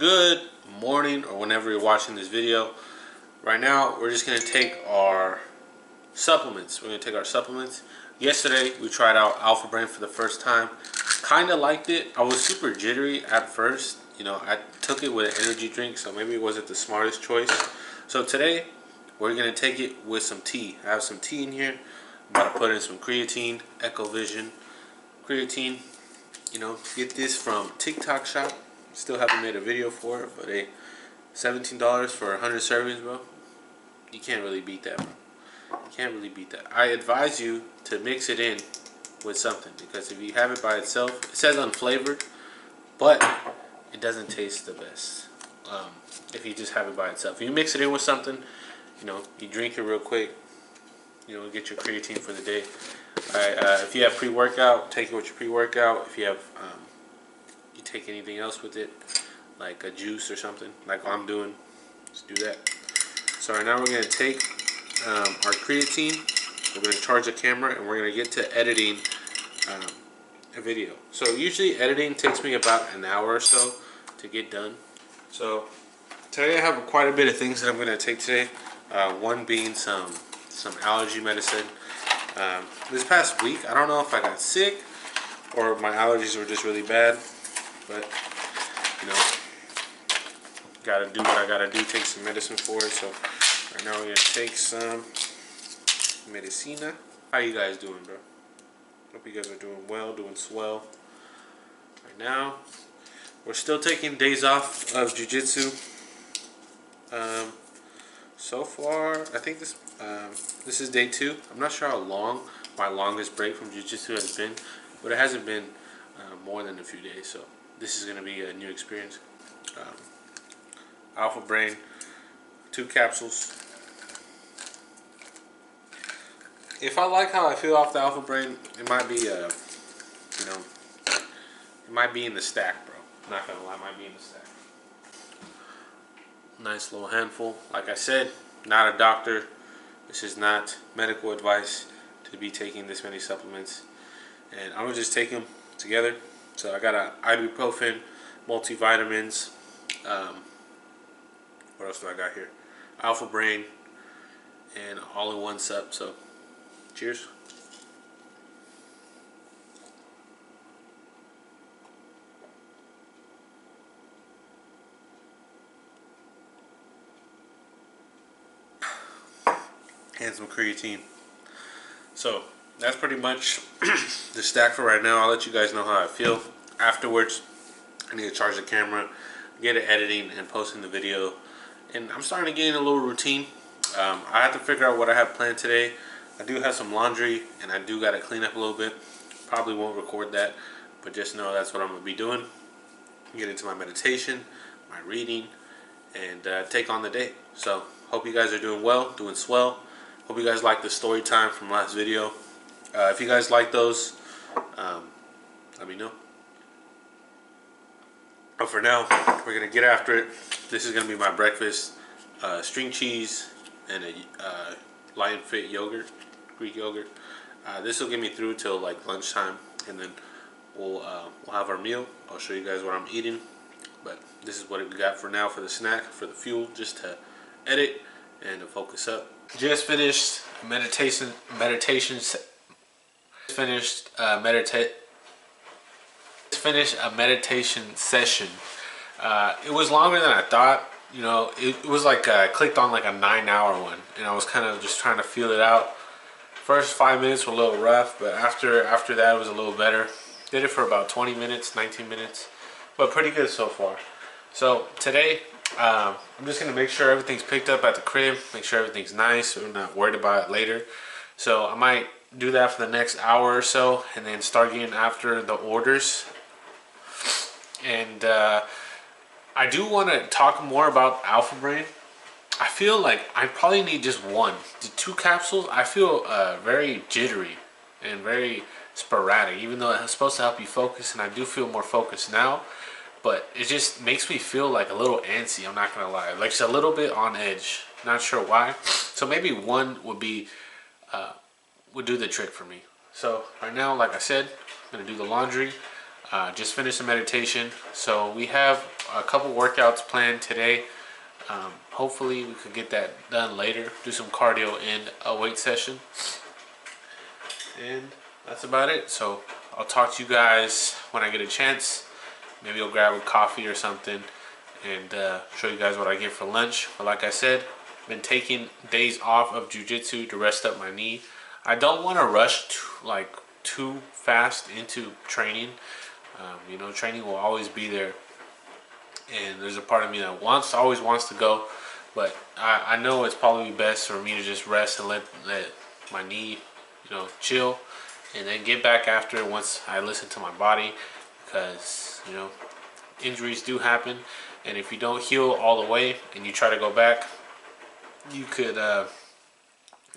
Good morning, or whenever you're watching this video. Right now, we're just going to take our supplements. Yesterday, we tried out Alpha Brain for the first time. Kind of liked it. I was super jittery at first. I took it with an energy drink, so maybe it wasn't the smartest choice. So today, we're going to take it with some tea. I have some tea in here. I'm about to put in some creatine, Echo Vision creatine. Get this from TikTok shop. Still haven't made a video for it, but $17 for 100 servings, bro. You can't really beat that, bro. You can't really beat that. I advise you to mix it in with something, because if you have it by itself, it says unflavored, but it doesn't taste the best. If you just have it by itself, if you mix it in with something, you drink it real quick. Get your creatine for the day. If you have pre-workout, take it with your pre-workout. If you have you take anything else with it, like a juice or something, like I'm doing, just do that. So right now we're going to take our creatine, we're going to charge the camera, and we're going to get to editing a video. So usually editing takes me about an hour or so to get done. So today I have quite a bit of things that I'm going to take today. One being some allergy medicine. This past week, I don't know if I got sick or my allergies were just really bad, but gotta do what I gotta do, take some medicine for it. So right now we're gonna take some medicina. How you guys doing, bro? Hope you guys are doing well, doing swell. Right now, we're still taking days off of jiu-jitsu. So far, I think this is day 2. I'm not sure how long my longest break from jiu-jitsu has been, but it hasn't been more than a few days. So this is going to be a new experience. Alpha Brain, 2 capsules. If I like how I feel off the Alpha Brain, it might be it might be in the stack, bro. I'm not gonna lie, it might be in the stack. Nice little handful. Like I said, not a doctor. This is not medical advice to be taking this many supplements, and I'm gonna just take them together. So I got a ibuprofen, multivitamins. What else do I got here? Alpha Brain, and all-in-one sup. So, cheers. And some creatine. So that's pretty much the stack for right now. I'll let you guys know how I feel afterwards. I need to charge the camera, get it editing and posting the video, and I'm starting to get in a little routine. I have to figure out what I have planned today. I do have some laundry, and I do got to clean up a little bit. Probably won't record that, but just know that's what I'm going to be doing. Get into my meditation, my reading, and take on the day. So hope you guys are doing well, doing swell. Hope you guys like the story time from last video. If you guys like those, let me know. But for now, we're going to get after it. This is going to be my breakfast. String cheese and a Lion Fit yogurt, Greek yogurt. This will get me through till like lunchtime, and then we'll have our meal. I'll show you guys what I'm eating. But this is what we got for now for the snack, for the fuel, just to edit and to focus up. Just finished meditation session. It was longer than I thought. It was like I clicked on like a 9-hour one, and I was kind of just trying to feel it out. First 5 minutes were a little rough, but after that it was a little better. Did it for about 20 minutes, 19 minutes, but pretty good so far. So today, I'm just gonna make sure everything's picked up at the crib, make sure everything's nice, so I'm not worried about it later. So I might do that for the next hour or so, and then start getting after the orders. And I do want to talk more about Alpha Brain. I feel like I probably need just one. The 2 capsules, I feel very jittery and very sporadic, even though it's supposed to help you focus, and I do feel more focused now. But it just makes me feel like a little antsy, I'm not gonna lie. Like just a little bit on edge. Not sure why. So maybe one would be would do the trick for me. So right now, like I said, I'm gonna do the laundry. Just finished the meditation. So we have a couple workouts planned today. Hopefully we could get that done later. Do some cardio and a weight session. And that's about it. So I'll talk to you guys when I get a chance. Maybe I'll grab a coffee or something and show you guys what I get for lunch. But like I said, been taking days off of jiu-jitsu to rest up my knee. I don't want to rush too fast into training. Training will always be there, and there's a part of me that always wants to go, but I know it's probably best for me to just rest and let my knee, chill, and then get back after it once I listen to my body, because injuries do happen, and if you don't heal all the way and you try to go back, you could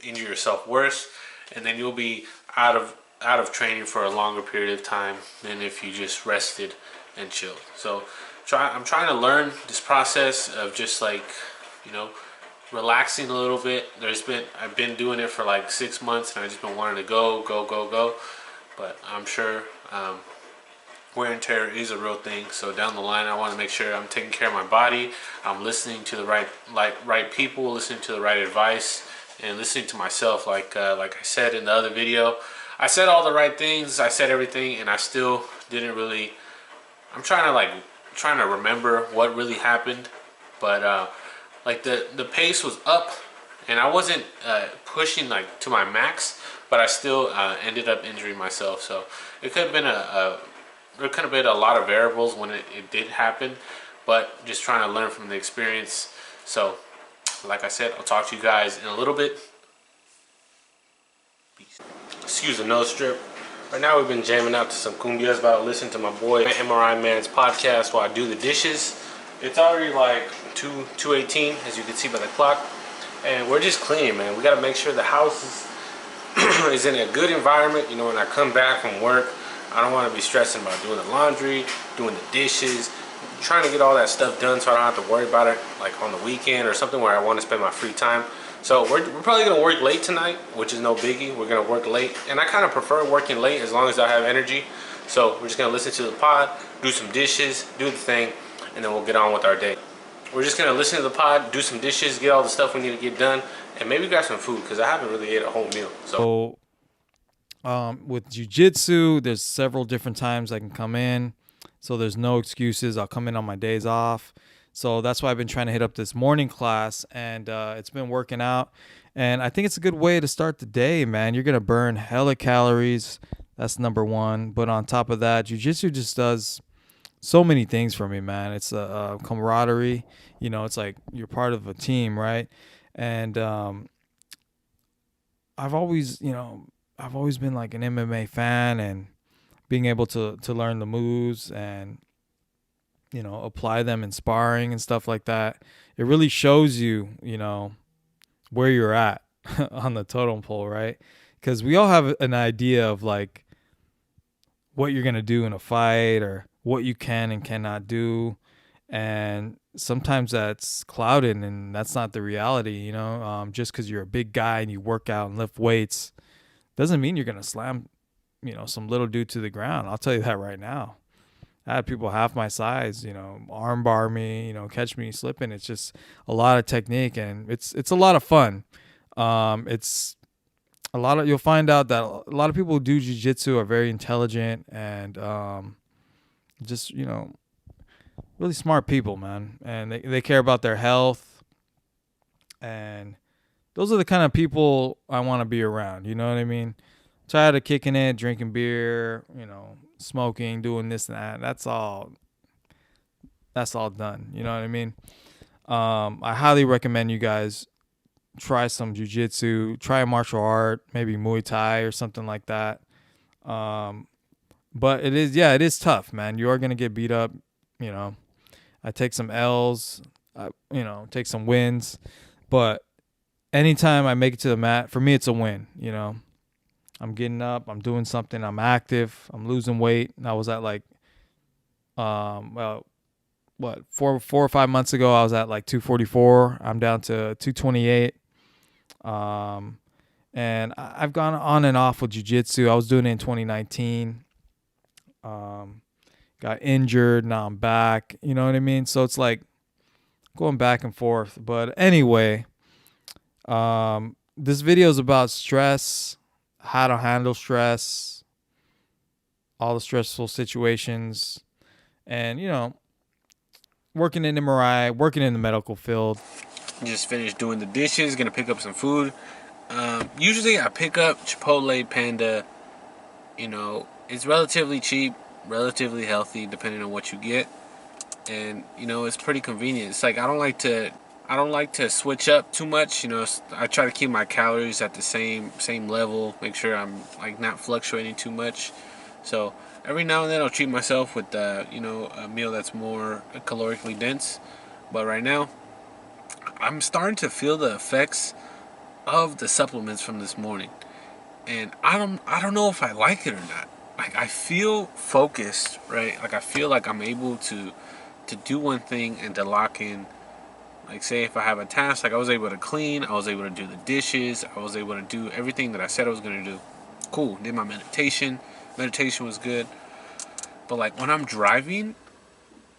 injure yourself worse, and then you'll be out of training for a longer period of time than if you just rested and chilled. So I'm trying to learn this process of just relaxing a little bit. I've been doing it for like 6 months, and I just been wanting to go, but I'm sure wear and tear is a real thing. So down the line, I want to make sure I'm taking care of my body. I'm listening to the right people, listening to the right advice, and listening to myself. Like I said in the other video, I said all the right things. I said everything, and I still didn't really. I'm trying to remember what really happened, but the pace was up, and I wasn't pushing to my max, but I still ended up injuring myself. So it could have been there could have been a lot of variables when it did happen, but just trying to learn from the experience. So like I said, I'll talk to you guys in a little bit. Peace. Excuse the nose strip. Right now we've been jamming out to some cumbias, about to listen to my boy MRI Man's podcast while I do the dishes. It's already like 2:18, as you can see by the clock, and we're just cleaning, man. We got to make sure the house is in a good environment. When I come back from work, I don't want to be stressing about doing the laundry, doing the dishes, trying to get all that stuff done so I don't have to worry about it on the weekend or something where I want to spend my free time. So we're probably going to work late tonight, which is no biggie. We're going to work late, and I kind of prefer working late as long as I have energy. So we're just going to listen to the pod, do some dishes, do the thing, and then we'll get on with our day. We're just going to listen to the pod, do some dishes, get all the stuff we need to get done, and maybe grab some food, because I haven't really ate a whole meal. So with jiu-jitsu, there's several different times I can come in, so there's no excuses. I'll come in on my days off. So that's why I've been trying to hit up this morning class, and it's been working out. And I think it's a good way to start the day, man. You're going to burn hella calories. That's number one. But on top of that, jiu-jitsu just does so many things for me, man. It's a camaraderie. It's like you're part of a team, right? And I've always been like an MMA fan, and being able to learn the moves and apply them in sparring and stuff like that. It really shows you, where you're at on the totem pole, right? Because we all have an idea of what you're going to do in a fight, or what you can and cannot do. And sometimes that's clouded, and that's not the reality, just because you're a big guy and you work out and lift weights doesn't mean you're going to slam, some little dude to the ground. I'll tell you that right now. I had people half my size, arm bar me, catch me slipping. It's just a lot of technique, and it's a lot of fun. You'll find out that a lot of people who do jiu-jitsu are very intelligent and just, really smart people, man. And they care about their health. And those are the kind of people I want to be around. You know what I mean? Tired of kicking it, drinking beer, smoking, doing this and that. That's all done. You know what I mean? I highly recommend you guys try some jiu-jitsu, try a martial art, maybe Muay Thai or something like that. But it is tough, man. You are going to get beat up. I take some L's, take some wins, but anytime I make it to the mat, for me, it's a win. I'm getting up, I'm doing something, I'm active, I'm losing weight. And I was at 4 or 5 months ago, I was at 244. I'm down to 228. And I've gone on and off with jiu-jitsu. I was doing it in 2019. got injured, now I'm back. You know what I mean? So it's like going back and forth. But anyway, this video is about stress, how to handle stress, all the stressful situations, and working in MRI, working in the medical field. Just finished doing the dishes, gonna pick up some food. Usually I pick up Chipotle, Panda. It's relatively cheap, relatively healthy, depending on what you get, and it's pretty convenient. It's like I don't like to switch up too much. I try to keep my calories at the same level, make sure I'm like not fluctuating too much. So every now and then I'll treat myself with a meal that's more calorically dense. But right now, I'm starting to feel the effects of the supplements from this morning, and I don't know if I like it or not. Like I feel focused, right? Like I feel like I'm able to do one thing and to lock in. Like say if I have a task, like I was able to clean, I was able to do the dishes, I was able to do everything that I said I was gonna do. Cool. Did my meditation. Meditation was good. But like when I'm driving,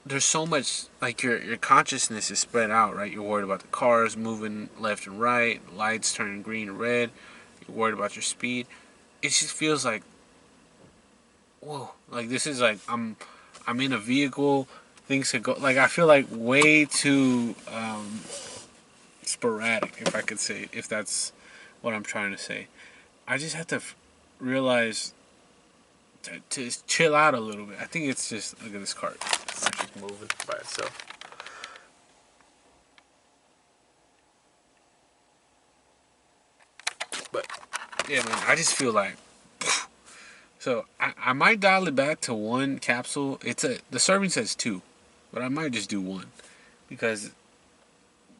there's so much, like your consciousness is spread out, right? You're worried about the cars moving left and right, lights turning green and red. You're worried about your speed. It just feels like, whoa, like this is like I'm in a vehicle. Things could go, like I feel like way too sporadic, if I could say, if that's what I'm trying to say. I just have to realize to chill out a little bit. I think it's just, look at this cart. It's actually moving by itself. But yeah, man, I just feel like, so I might dial it back to one capsule. The serving says 2, but I might just do 1 because,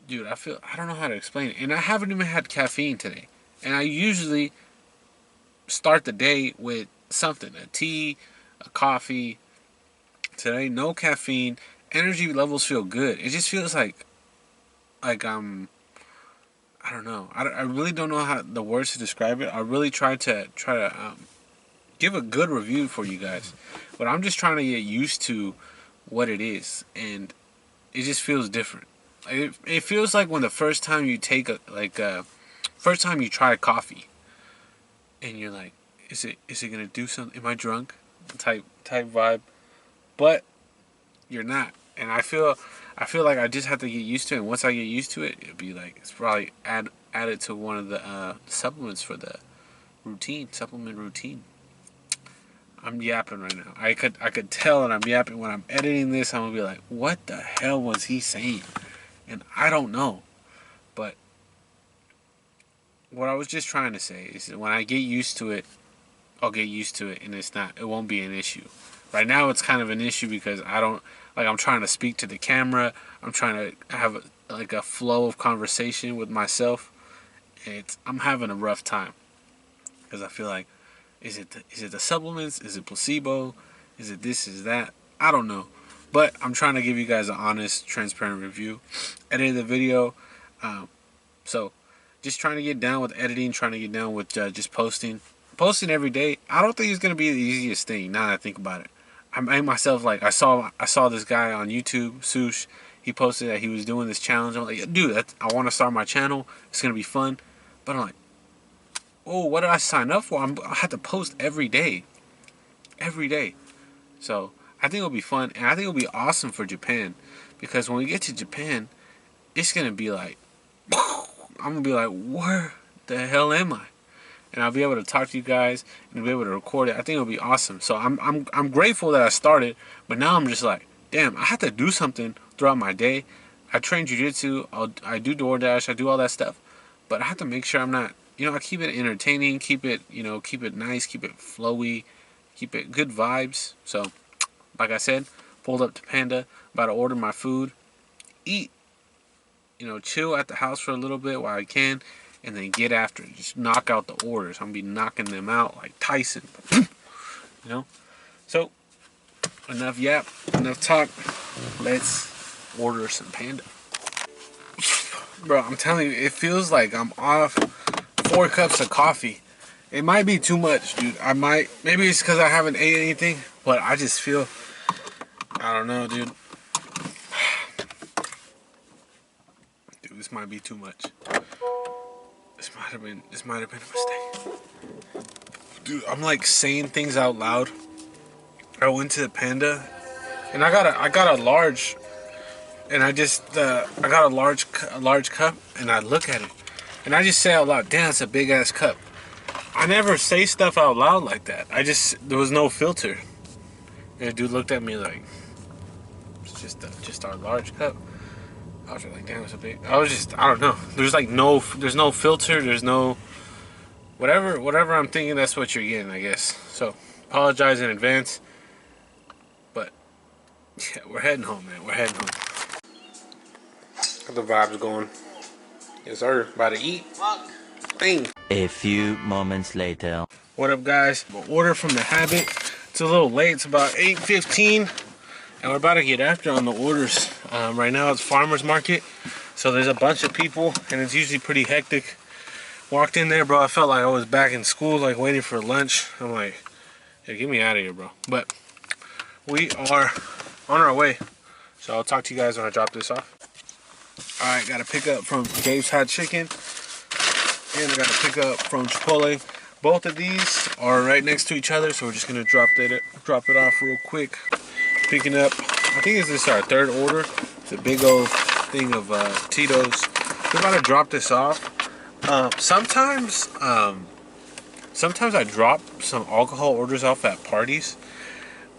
dude, I don't know how to explain it, and I haven't even had caffeine today. And I usually start the day with something, a tea, a coffee. Today, no caffeine. Energy levels feel good. It just feels like I don't know. I really don't know how the words to describe it. I really try to give a good review for you guys, but I'm just trying to get used to what it is, and it just feels different. It feels like when the first time you take first time you try coffee, and you're like, is it gonna do something? Am I drunk? Type vibe, but you're not. And I feel like I just have to get used to it. And once I get used to it, it'll be like it's probably added to one of the supplements for the supplement routine. I'm yapping right now. I could tell that I'm yapping. When I'm editing this, I'm gonna be like, what the hell was he saying? And I don't know. But what I was just trying to say is that when I get used to it, I'll get used to it, and it won't be an issue. Right now, it's kind of an issue because I'm trying to speak to the camera. I'm trying to have a flow of conversation with myself. And I'm having a rough time because I feel like, is it the supplements? Is it placebo? Is it this? Is that? I don't know. But I'm trying to give you guys an honest, transparent review. Edited the video. So just trying to get down with editing, trying to get down with just posting. Posting every day, I don't think it's going to be the easiest thing now that I think about it. I made myself, like, I saw this guy on YouTube, Sush. He posted that he was doing this challenge. I'm like, dude, I want to start my channel. It's going to be fun. But I'm like, oh, what did I sign up for? I have to post every day. Every day. So I think it'll be fun. And I think it'll be awesome for Japan. Because when we get to Japan, it's going to be like, I'm going to be like, where the hell am I? And I'll be able to talk to you guys and be able to record it. I think it'll be awesome. So I'm grateful that I started, but now I'm just like, damn, I have to do something throughout my day. I train jiu-jitsu, I do DoorDash, I do all that stuff, but I have to make sure I'm not, I keep it entertaining, keep it nice, keep it flowy, keep it good vibes. So, like I said, pulled up to Panda, about to order my food, eat, chill at the house for a little bit while I can. And then get after it. Just knock out the orders. I'm going to be knocking them out like Tyson. So, enough yap. Enough talk. Let's order some Panda. Bro, I'm telling you, it feels like I'm off 4 cups of coffee. It might be too much, dude. Maybe it's because I haven't ate anything. But I just feel I don't know, dude. Dude, this might be too much. This might have been a mistake. Dude, I'm like saying things out loud. I went to the Panda, and I got a large, and I got a large cup, and I look at it, and I just say out loud, "Damn, it's a big ass cup." I never say stuff out loud like that. There was no filter. And the dude looked at me like, "It's just our large cup." I was like, "Damn, it's a big." I don't know. There's no filter. There's no whatever I'm thinking. That's what you're getting, I guess. So, apologize in advance. But yeah, we're heading home, man. We're heading home. Got the vibes going. Yes, sir. About to eat. Bang. A few moments later. What up, guys? Order from The Habit. It's a little late. It's about 8:15. And we're about to get after on the orders. Right now it's farmer's market, so there's a bunch of people, and it's usually pretty hectic. Walked in there, bro. I felt like I was back in school, like waiting for lunch. I'm like, yeah, get me out of here, bro. But we are on our way, so I'll talk to you guys when I drop this off. All right, got to pick up from Dave's Hot Chicken, and I got to pick up from Chipotle. Both of these are right next to each other, so we're just gonna drop it off real quick. Picking up, I think this is our third order. It's a big old thing of Tito's. We're about to drop this off. Sometimes I drop some alcohol orders off at parties,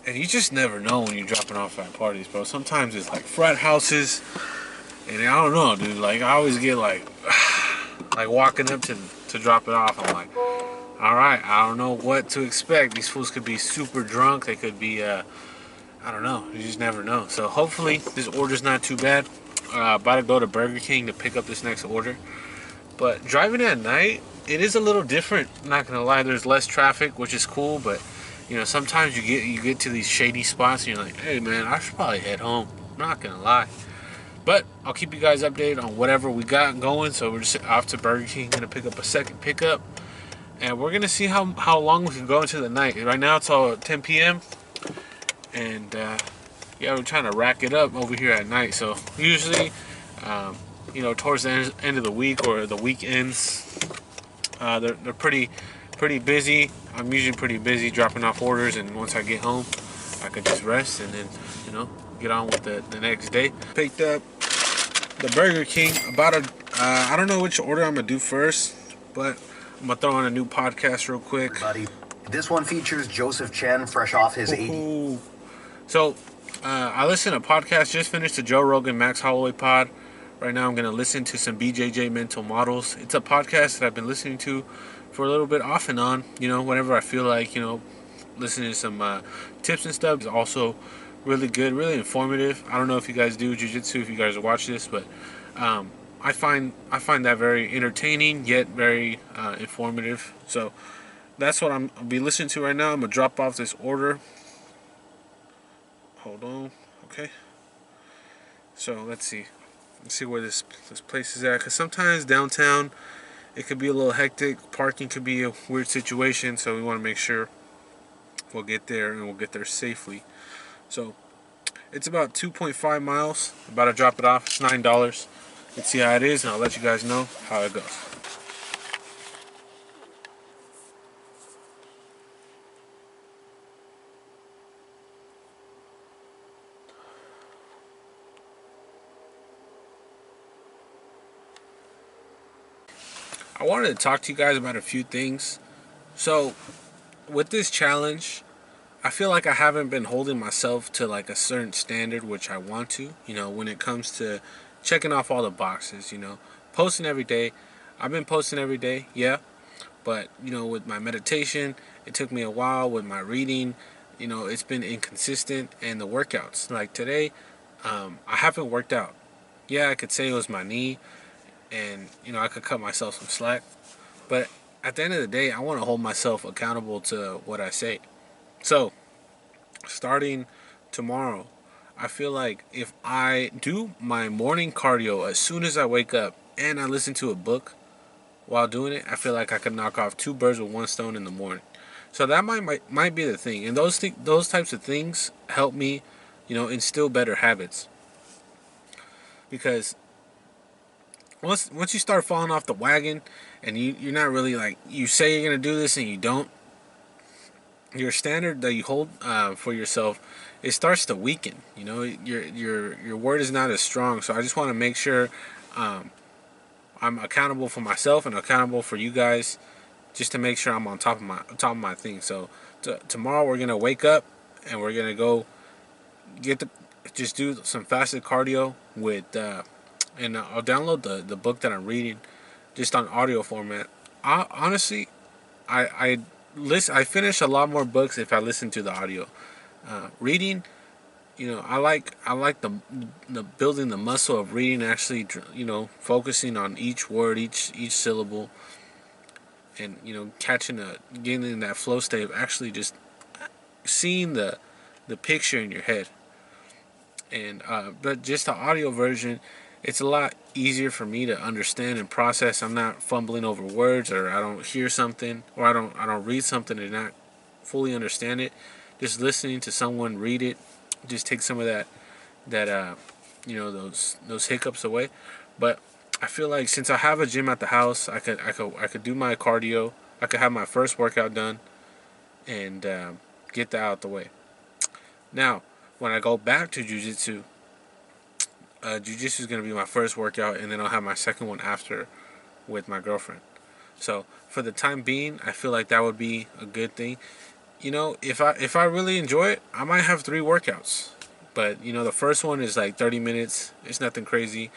and you just never know when you're dropping off at parties, bro. Sometimes it's like frat houses, and I don't know, dude. Like I always get like walking up to drop it off. I'm like, all right, I don't know what to expect. These fools could be super drunk. They could be I don't know. You just never know. So hopefully this order's not too bad. About to go to Burger King to pick up this next order. But driving at night, it is a little different. I'm not gonna lie. There's less traffic, which is cool. But you know, sometimes you get to these shady spots and you're like, hey man, I should probably head home. I'm not gonna lie. But I'll keep you guys updated on whatever we got going. So we're just off to Burger King, gonna pick up a second pickup, and we're gonna see how long we can go into the night. Right now it's all 10 p.m. And yeah, we're trying to rack it up over here at night. So usually, you know, towards the end of the week or the weekends, they're pretty busy. I'm usually pretty busy dropping off orders, and once I get home, I could just rest and then, you know, get on with the next day. Picked up the Burger King. I don't know which order I'm gonna do first, but I'm gonna throw on a new podcast real quick. Buddy, this one features Joseph Chen, fresh off his 80. So, I listened to a podcast, just finished the Joe Rogan Max Holloway pod. Right now I'm going to listen to some BJJ Mental Models. It's a podcast that I've been listening to for a little bit off and on, you know, whenever I feel like, you know, listening to some tips and stuff. Is also really good, really informative. I don't know if you guys do jiu-jitsu, if you guys watch this, but I find that very entertaining, yet very informative. So that's what I'll be listening to right now. I'm going to drop off this order. Hold on. Okay. So let's see where this place is at. Because sometimes downtown it could be a little hectic. Parking could be a weird situation. So we want to make sure we'll get there and we'll get there safely. So it's about 2.5 miles. About to drop it off. It's $9. Let's see how it is, and I'll let you guys know how it goes. I wanted to talk to you guys about a few things. So, with this challenge, I feel like I haven't been holding myself to like a certain standard, which I want to, you know, when it comes to checking off all the boxes, you know, posting every day. I've been posting every day, yeah, but, you know, with my meditation, it took me a while. With my reading, you know, it's been inconsistent. And the workouts, like today, I haven't worked out. Yeah, I could say it was my knee, and, you know, I could cut myself some slack. But at the end of the day, I want to hold myself accountable to what I say. So, starting tomorrow, I feel like if I do my morning cardio as soon as I wake up and I listen to a book while doing it, I feel like I could knock off 2 birds with 1 stone in the morning. So that might be the thing. And those types of things help me instill better habits. Because once you start falling off the wagon, and you're not really like, you say you're gonna do this and you don't, your standard that you hold for yourself, it starts to weaken. Your word is not as strong. So I just want to make sure I'm accountable for myself and accountable for you guys, just to make sure I'm on top of my thing. So tomorrow we're gonna wake up and we're gonna go just do some fasted cardio with and I'll download the book that I'm reading just on audio format. Honestly, I finish a lot more books if I listen to the audio. Reading, I like the building the muscle of reading, actually, focusing on each word, each syllable, and getting in that flow state of actually just seeing the picture in your head. And but just the audio version, it's a lot easier for me to understand and process. I'm not fumbling over words, or I don't hear something, or I don't read something and not fully understand it. Just listening to someone read it just takes some of that those hiccups away. But I feel like since I have a gym at the house, I could do my cardio. I could have my first workout done and get that out the way. Now, when I go back to jiu-jitsu, jiu-jitsu is going to be my first workout, and then I'll have my second one after with my girlfriend. So for the time being, I feel like that would be a good thing. If I really enjoy it, I might have 3 workouts. But the first one is like 30 minutes. It's nothing crazy.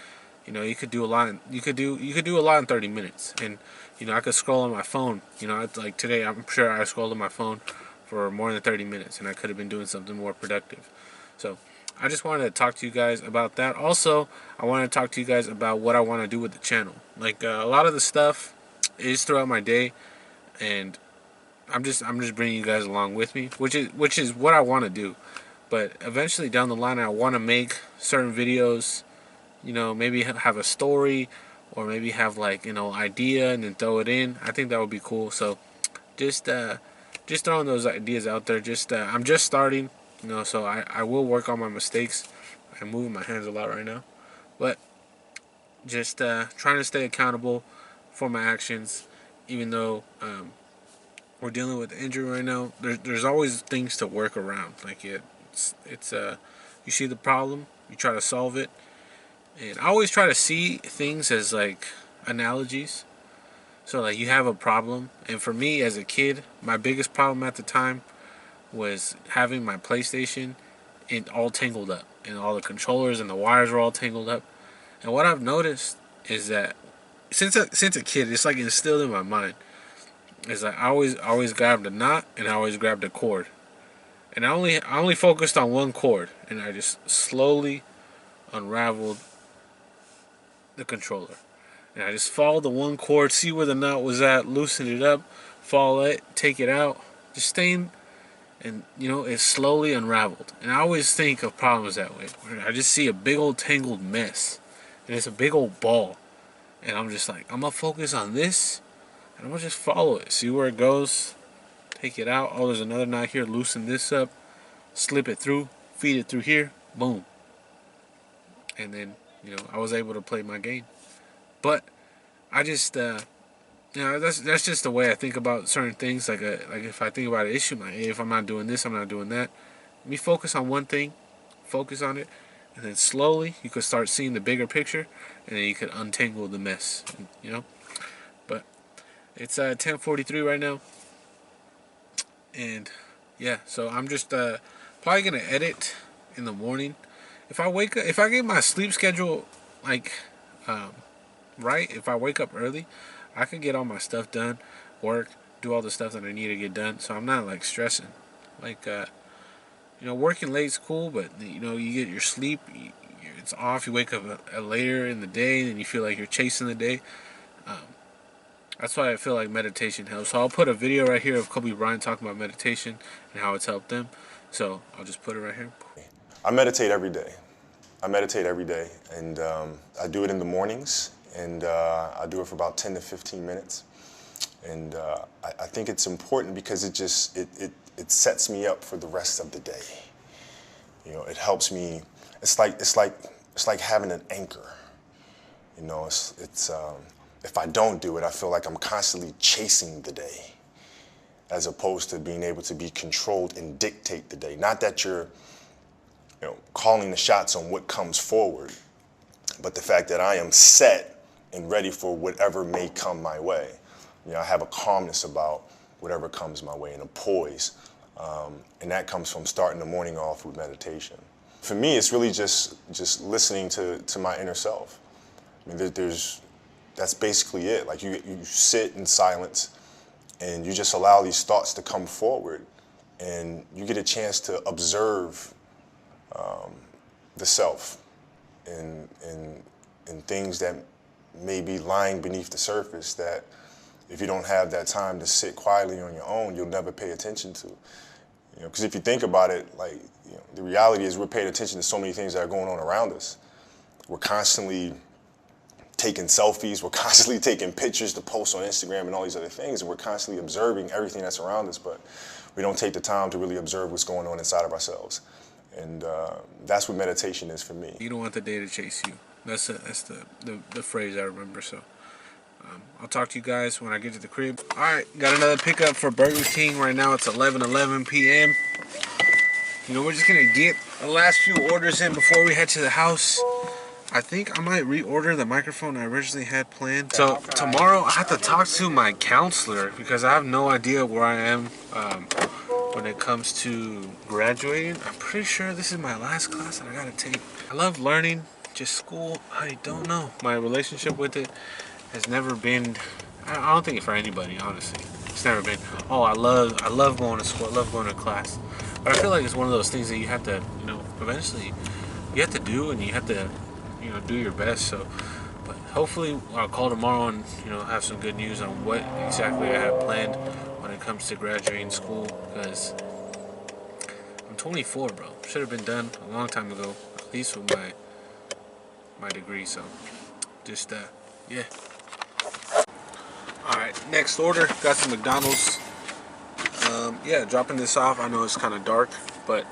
You could do a lot. You could do a lot in 30 minutes. And I could scroll on my phone. Like today, I'm sure I scrolled on my phone for more than 30 minutes, and I could have been doing something more productive. So I just wanted to talk to you guys about that. Also, I want to talk to you guys about what I want to do with the channel. Like a lot of the stuff is throughout my day, and I'm just bringing you guys along with me, which is what I want to do. But eventually down the line, I want to make certain videos, maybe have a story, or maybe have idea and then throw it in. I think that would be cool. So just throwing those ideas out there. I'm just starting, so I will work on my mistakes. I'm moving my hands a lot right now, but just trying to stay accountable for my actions, even though we're dealing with injury right now. There's always things to work around. Like it's you see the problem, you try to solve it, and I always try to see things as like analogies. So like you have a problem, and for me as a kid, my biggest problem at the time was having my PlayStation all tangled up, and all the controllers and the wires were all tangled up. And what I've noticed is that since a kid, it's like instilled in my mind. Is like I always grabbed a knot, and I always grabbed a cord, and I only focused on one cord, and I just slowly unraveled the controller, and I just followed the one cord, see where the knot was at, loosen it up, follow it, take it out, just staying, and it slowly unraveled. And I always think of problems that way, where I just see a big old tangled mess, and it's a big old ball, and I'm just like, I'm gonna focus on this. And I'm going to just follow it. See where it goes. Take it out. Oh, there's another knot here. Loosen this up. Slip it through. Feed it through here. Boom. And then, I was able to play my game. But I just, that's just the way I think about certain things. Like if I think about an issue, like, hey, if I'm not doing this, I'm not doing that. Let me focus on one thing. Focus on it. And then slowly, you could start seeing the bigger picture. And then you could untangle the mess. But it's 10:43 right now, and yeah, so I'm just probably gonna edit in the morning. If I get my sleep schedule right, if I wake up early, I can get all my stuff done, work, do all the stuff that I need to get done. So I'm not like stressing. Like working late's cool, but you get your sleep, it's off. You wake up later in the day, and you feel like you're chasing the day. That's why I feel like meditation helps. So I'll put a video right here of Kobe Bryant talking about meditation and how it's helped them. So I'll just put it right here. I meditate every day. And I do it in the mornings, and I do it for about 10 to 15 minutes. And I think it's important because it sets me up for the rest of the day. You know, it helps me. It's like having an anchor. You know, if I don't do it, I feel like I'm constantly chasing the day, as opposed to being able to be controlled and dictate the day. Not that you're, calling the shots on what comes forward, but the fact that I am set and ready for whatever may come my way. You know, I have a calmness about whatever comes my way and a poise. And that comes from starting the morning off with meditation. For me, it's really just listening to my inner self. I mean, that's basically it. Like you sit in silence and you just allow these thoughts to come forward, and you get a chance to observe the self and things that may be lying beneath the surface that if you don't have that time to sit quietly on your own, you'll never pay attention to. Because if you think about it, the reality is we're paying attention to so many things that are going on around us. We're constantly taking selfies, we're constantly taking pictures to post on Instagram and all these other things, and we're constantly observing everything that's around us, but we don't take the time to really observe what's going on inside of ourselves. And that's what meditation is for me. You don't want the day to chase you. That's the phrase I remember. So I'll talk to you guys when I get to the crib. All right, got another pickup for Burger King. Right now it's 11:11 p.m. We're just gonna get the last few orders in before we head to the house. I think I might reorder the microphone I originally had planned. So tomorrow I have to talk to my counselor because I have no idea where I am when it comes to graduating. I'm pretty sure this is my last class that I gotta take. I love learning, just school, I don't know. My relationship with it has never been, I don't think it's for anybody, honestly. It's never been, oh, I love going to school, I love going to class. But I feel like it's one of those things that you have to, eventually you have to do, and you have to, do your best. So, but hopefully I'll call tomorrow and, have some good news on what exactly I have planned when it comes to graduating school, because I'm 24, bro. Should have been done a long time ago, at least with my degree. So, just, yeah. Alright, next order. Got some McDonald's. Yeah, dropping this off. I know it's kind of dark, but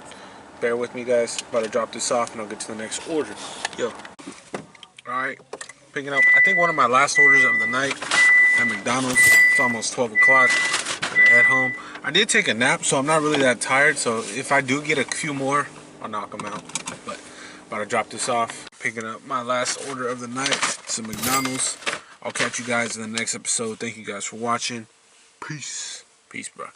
bear with me, guys. About to drop this off and I'll get to the next order. Yo. Alright, picking up, I think one of my last orders of the night at McDonald's. It's almost 12 o'clock. I'm gonna head home. I did take a nap, so I'm not really that tired. So if I do get a few more, I'll knock them out. But about to drop this off. Picking up my last order of the night. Some McDonald's. I'll catch you guys in the next episode. Thank you guys for watching. Peace. Peace, bro.